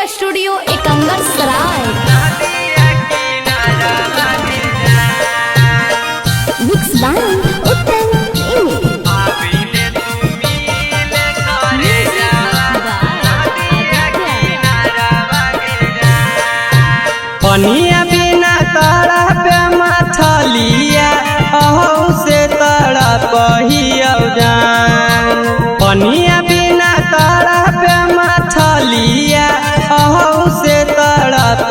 Studio Ekangar सराय। Mix by उत्तम प्रेमी। पनिया बिना तड़प मछलिया अहू से तड़प जान। पनिया बिना तड़प मछलिया अहू से तड़प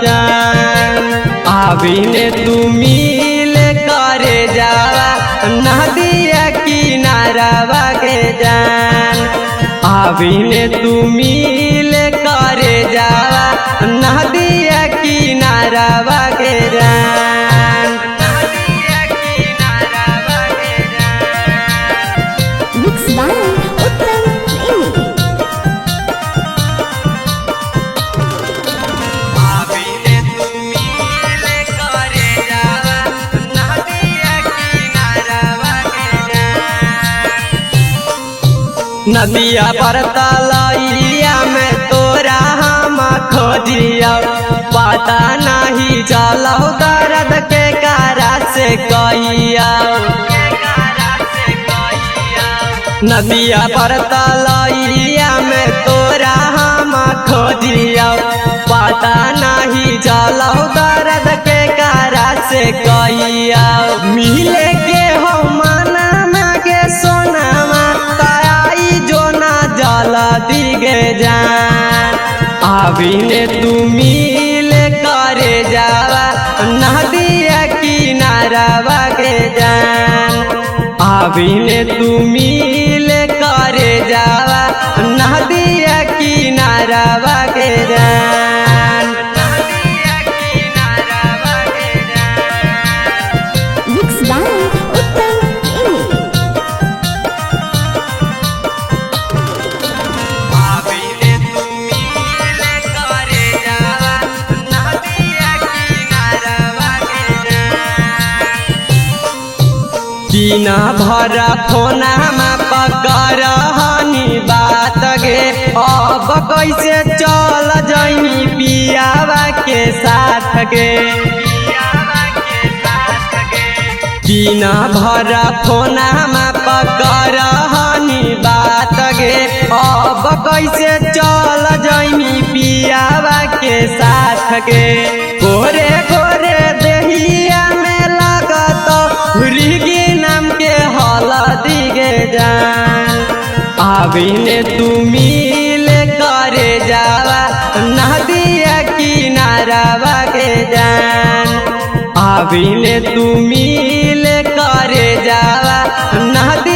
जान। आबिने तू मिल करे जावा नदिया किनारा के जान। आबिने तू मिल करे जावा नदिया किनारा के जान। मिक्स बाय उत्तम प्रेमी। आबिने तू मिल करे जावा नदिया किनारा के जान। नदिया पर तलैया में तोरा हम खोजिया पता नहीं चलो दर्द के कारा से कहिया। नदिया पर तलैया में तोरा हम खोजिया पता नहीं चलो दर्द के कारा से कहिया। मिले के हो मना के सोनामा तराई जो ना जल दिगे जान। आबिने तू मिल करे जावा नदिया किनारा के जान। आबिने तू मिल करे जावा नदिया किनारा के जान। मिक्स बाय उत्तम प्रेमी। आबिने तू मिल करे जावा नदिया किनारा के जान। बिना भरा फोना में पकड़ हनी बात गे अब कैसे चल जाई पियावा के साथ गे। बिना भरा फोना में पकड़ हनी बात गे अब कैसे चल जाई पियावा के साथ गे। गोरे गोरे देहिया में लगत भृगी नाम के हल्दी गे जान। आबिने तू मिल करे जावा नदिया किनारा के जान। आबिने तू मिल करे जावा नदी